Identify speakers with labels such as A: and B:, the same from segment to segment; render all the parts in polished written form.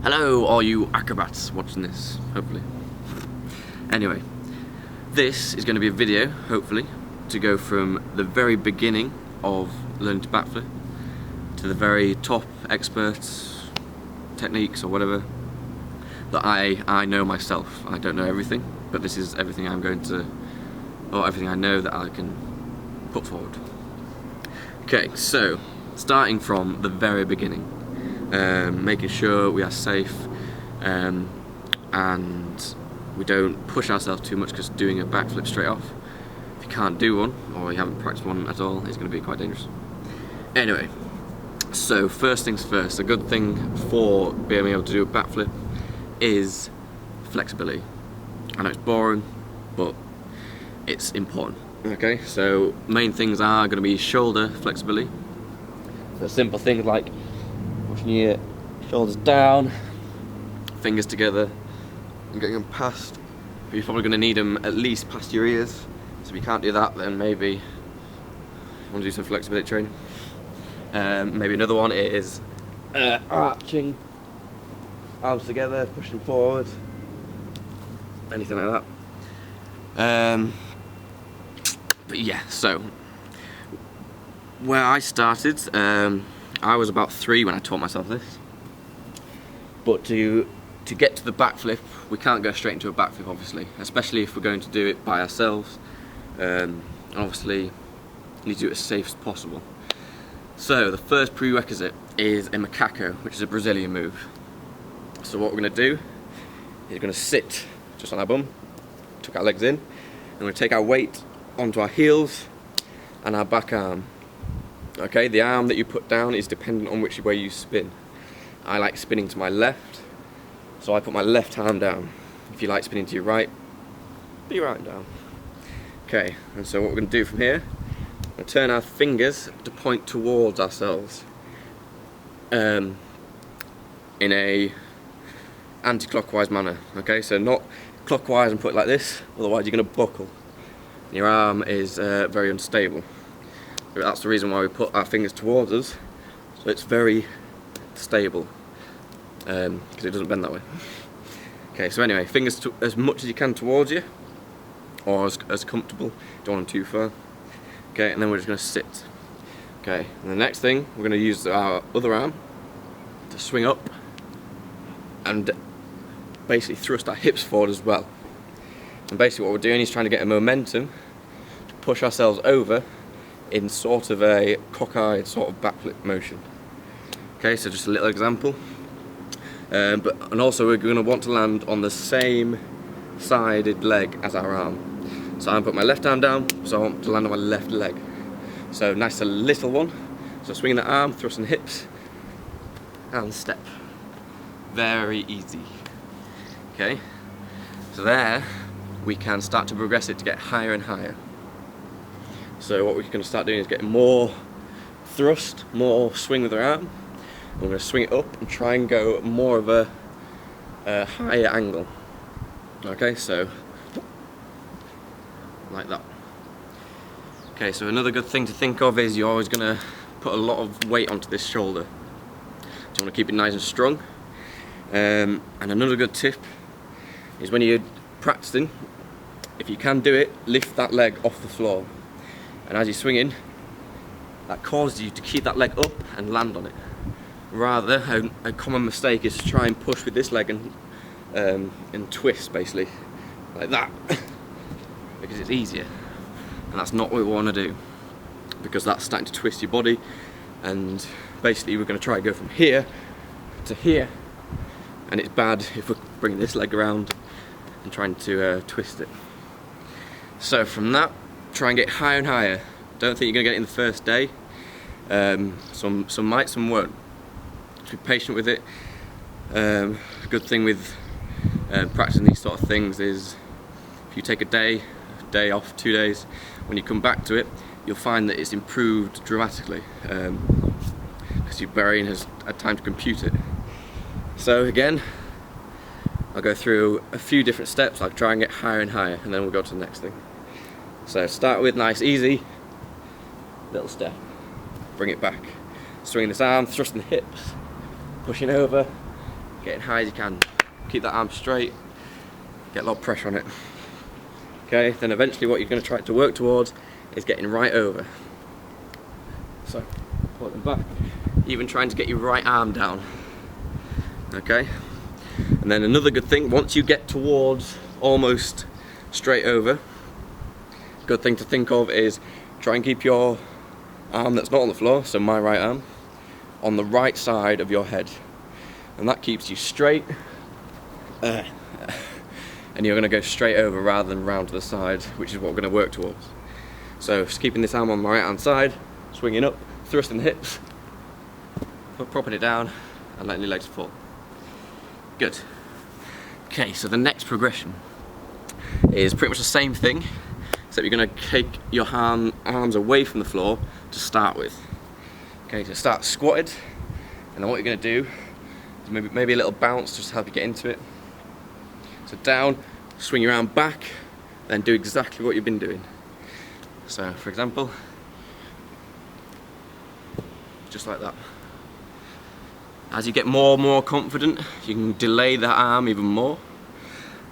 A: Hello, all you acrobats watching this, hopefully. Anyway, this is going to be a video, hopefully, to go from the very beginning of learning to backflip to the very top experts, techniques or whatever that I know myself. I don't know everything, but this is everything I'm going to, or everything I know that I can put forward. Okay, so starting from the very beginning. Making sure we are safe and we don't push ourselves too much, because doing a backflip straight off, if you can't do one or you haven't practiced one at all, it's going to be quite dangerous. Anyway, so first things first, a good thing for being able to do a backflip is flexibility. I know it's boring, but it's important. Okay, so main things are going to be shoulder flexibility. So simple things like pushing your shoulders down, fingers together, and getting them past. But you're probably going to need them at least past your ears. So if you can't do that, then maybe you want to do some flexibility training. Maybe another one is arching, arms together, pushing forward, anything like that. But yeah, so where I started, I was about 3 when I taught myself this. But to get to the backflip, we can't go straight into a backflip, obviously, especially if we're going to do it by ourselves. Obviously, you need to do it as safe as possible. So the first prerequisite is a macaco, which is a Brazilian move. So what we're going to do is we're going to sit just on our bum, tuck our legs in, and we're going to take our weight onto our heels and our back arm. Okay, the arm that you put down is dependent on which way you spin. I like spinning to my left, so I put my left arm down. If you like spinning to your right, put your right down. Okay, and so what we're going to do from here, we're going to turn our fingers to point towards ourselves in a anti-clockwise manner. Okay, so not clockwise and put it like this, otherwise you're going to buckle. Your arm is very unstable. That's the reason why we put our fingers towards us, so it's very stable, because it doesn't bend that way. Okay, so anyway, fingers as much as you can towards you, or as comfortable, don't want them too far. Okay, and then we're just going to sit. Okay, and the next thing, we're going to use our other arm to swing up and basically thrust our hips forward as well. And basically what we're doing is trying to get a momentum to push ourselves over in sort of a cockeyed sort of backflip motion. Okay, so just a little example. And also we're going to want to land on the same sided leg as our arm. So I'm putting my left arm down, so I want to land on my left leg. So nice a little one. So swinging the arm, thrusting the hips, and step. Very easy. Okay, so there we can start to progress it to get higher and higher. So what we're going to start doing is getting more thrust, more swing with our arm. We're going to swing it up and try and go more of a higher angle. Okay, so like that. Okay, so another good thing to think of is you're always going to put a lot of weight onto this shoulder. So you want to keep it nice and strong. And another good tip is when you're practicing, if you can do it, lift that leg off the floor. And as you're swinging, that causes you to keep that leg up and land on it. Rather, a common mistake is to try and push with this leg and twist, basically, like that, because it's easier. And that's not what we want to do, because that's starting to twist your body, and basically we're going to try and go from here to here, and it's bad if we're bringing this leg around and trying to twist it. So from that, try and get higher and higher. Don't think you're going to get it in the first day. Some might, some won't. Just be patient with it. A good thing with practicing these sort of things is if you take a day off, 2 days, when you come back to it, you'll find that it's improved dramatically, because your brain has had time to compute it. So again, I'll go through a few different steps. I'll try and get higher and higher, and then we'll go to the next thing. So start with nice, easy, little step. Bring it back. Swinging this arm, thrusting the hips, pushing over, getting high as you can. Keep that arm straight, get a lot of pressure on it. Okay, then eventually what you're going to try to work towards is getting right over. So, pull them back, even trying to get your right arm down. Okay, and then another good thing, once you get towards almost straight over, good thing to think of is try and keep your arm that's not on the floor, so my right arm, on the right side of your head, and that keeps you straight, and you're going to go straight over rather than round to the side, which is what we're going to work towards. So just keeping this arm on my right hand side, swinging up, thrusting the hips, propping it down and letting your legs fall. Good. Okay, so the next progression is pretty much the same thing, except you're going to take your arms away from the floor to start with. Okay, so start squatted, and then what you're going to do is maybe a little bounce just to help you get into it. So down, swing your arm back, then do exactly what you've been doing. So for example, just like that. As you get more and more confident, you can delay the arm even more,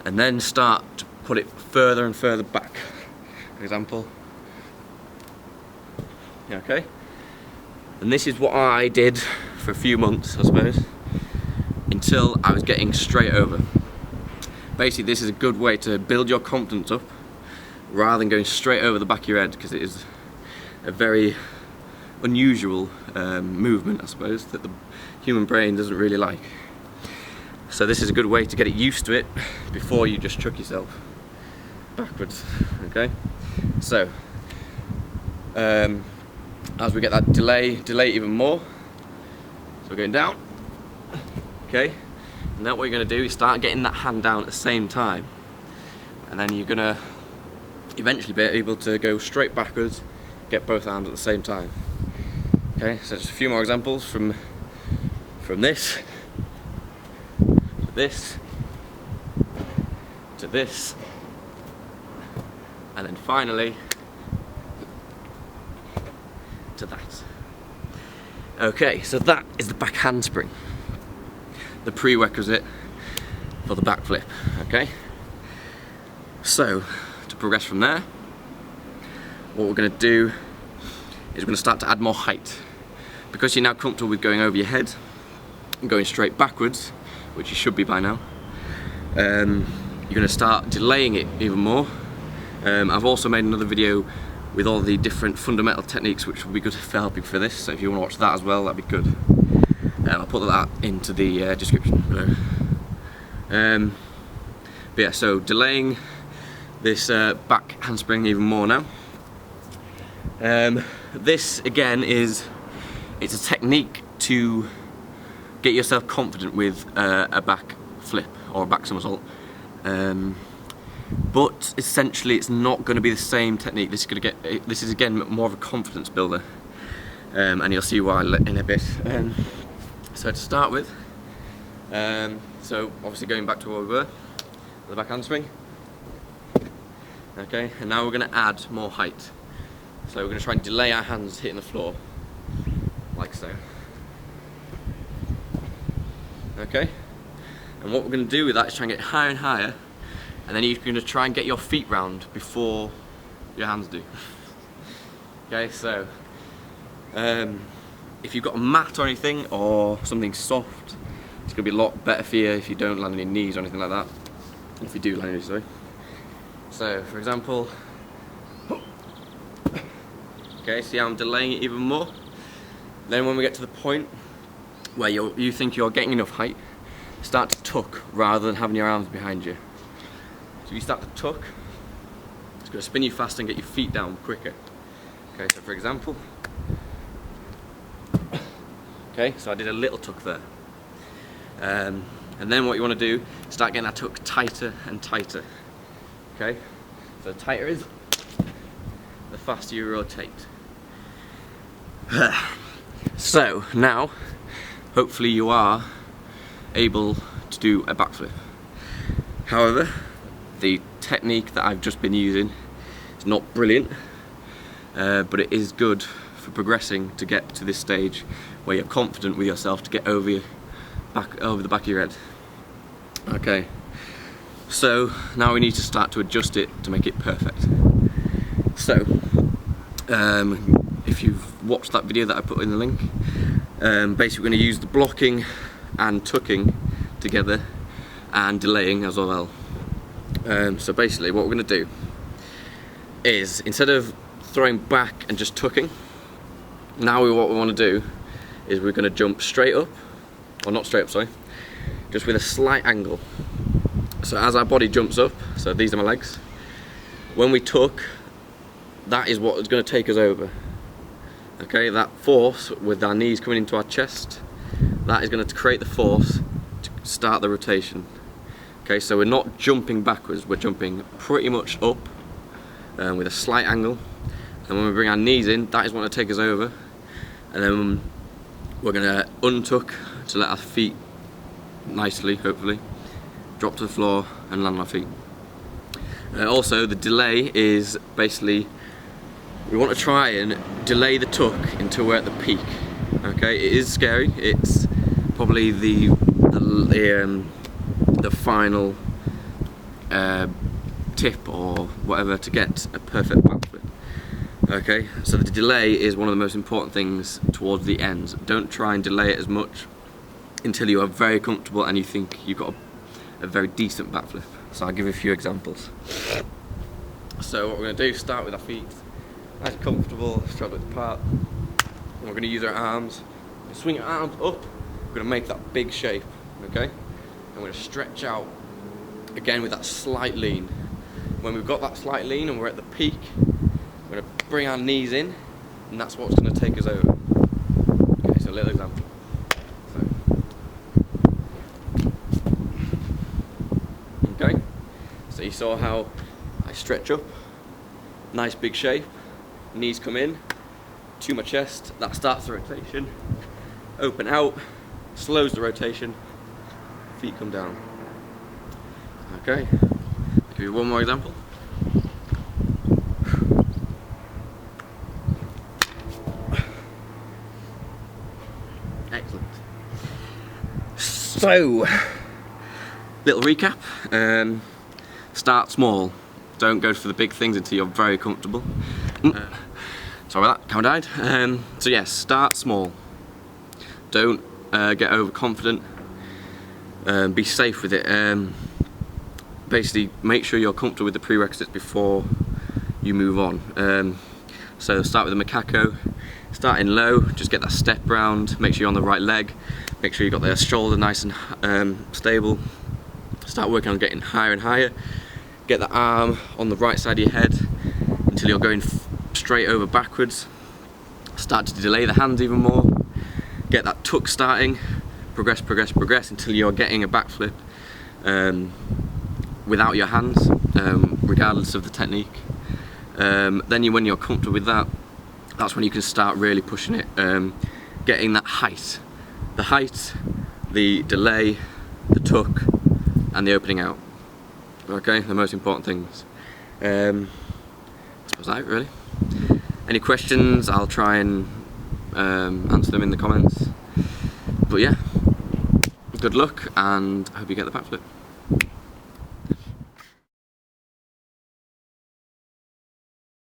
A: and then start to put it further and further back. For example, okay? And this is what I did for a few months, I suppose, until I was getting straight over. Basically, this is a good way to build your confidence up rather than going straight over the back of your head, because it is a very unusual movement, I suppose, that the human brain doesn't really like. So this is a good way to get it used to it before you just chuck yourself backwards. Okay, so as we get that delay even more, so we're going down. Okay, and now what you're going to do is start getting that hand down at the same time, and then you're going to eventually be able to go straight backwards, get both arms at the same time. Okay, so just a few more examples from this to this to this, and then finally to that. Okay, so that is the back handspring, the prerequisite for the backflip. Okay, so to progress from there, what we're going to do is we're going to start to add more height. Because you're now comfortable with going over your head and going straight backwards, which you should be by now, you're going to start delaying it even more. I've also made another video with all the different fundamental techniques which will be good for helping for this, so if you want to watch that as well, that'd be good. I'll put that into the description below. But yeah, so delaying this back handspring even more now. This again it's a technique to get yourself confident with a back flip or a back somersault, but essentially it's not going to be the same technique. This is again more of a confidence builder, and you'll see why in a bit. So to start with, so obviously going back to where we were, the back handspring. Okay, and now we're going to add more height. So we're going to try and delay our hands hitting the floor, like so. Okay, and what we're going to do with that is try and get higher and higher, and then you're going to try and get your feet round before your hands do. Okay, so if you've got a mat or anything, or something soft, it's going to be a lot better for you if you don't land on your knees or anything like that. If you do land on your knees, sorry. So, for example, okay, see how I'm delaying it even more? Then when we get to the point where you think you're getting enough height, start to tuck rather than having your arms behind you. So if you start to tuck, it's going to spin you faster and get your feet down quicker. Okay, so for example, okay, so I did a little tuck there. And then what you want to do is start getting that tuck tighter and tighter. Okay, so the tighter it is, the faster you rotate. So now, hopefully you are able to do a backflip. However, the technique that I've just been using is not brilliant, but it is good for progressing to get to this stage where you're confident with yourself to get over back over the back of your head. Okay, so now we need to start to adjust it to make it perfect. So if you've watched that video that I put in the link, basically we're going to use the blocking and tucking together and delaying as well. So basically what we're going to do is, instead of throwing back and just tucking, now what we want to do is we're going to jump straight up, or not straight up, sorry, just with a slight angle. So as our body jumps up, so these are my legs, when we tuck, that is what is going to take us over. Okay, that force with our knees coming into our chest, that is going to create the force to start the rotation. Okay, so we're not jumping backwards, we're jumping pretty much up with a slight angle, and when we bring our knees in, that is what will take us over, and then we're going to untuck to let our feet nicely, hopefully, drop to the floor and land on our feet. Also, the delay is basically, we want to try and delay the tuck until we're at the peak. Okay, it is scary. It's probably the final tip or whatever to get a perfect backflip. Okay, so the delay is one of the most important things towards the ends. Don't try and delay it as much until you are very comfortable and you think you've got a very decent backflip. So I'll give you a few examples. So what we're going to do, start with our feet nice and comfortable, straddle width apart, and we're going to use our arms, swing our arms up, we're going to make that big shape, okay? And we're going to stretch out again with that slight lean. When we've got that slight lean and we're at the peak, we're going to bring our knees in, and that's what's going to take us over. Okay, so a little example. Okay, so you saw how I stretch up, nice big shape, knees come in to my chest, that starts the rotation, open out, slows the rotation, feet come down. Okay, I'll give you one more example. Excellent. So, little recap. Start small. Don't go for the big things until you're very comfortable. Sorry about that, camera died. So yes, start small. Don't get overconfident. Be safe with it. Basically, make sure you're comfortable with the prerequisites before you move on. So start with the macaco. Starting low, just get that step round. Make sure you're on the right leg. Make sure you've got the shoulder nice and stable. Start working on getting higher and higher. Get the arm on the right side of your head until you're going straight over backwards. Start to delay the hands even more. Get that tuck starting. Progress, progress, progress until you're getting a backflip without your hands, regardless of the technique. Then when you're comfortable with that, that's when you can start really pushing it, getting that height. The height, the delay, the tuck, and the opening out. Okay, the most important things. I suppose that's it, really. Any questions, I'll try and answer them in the comments. But yeah, good luck, and I hope you get the backflip.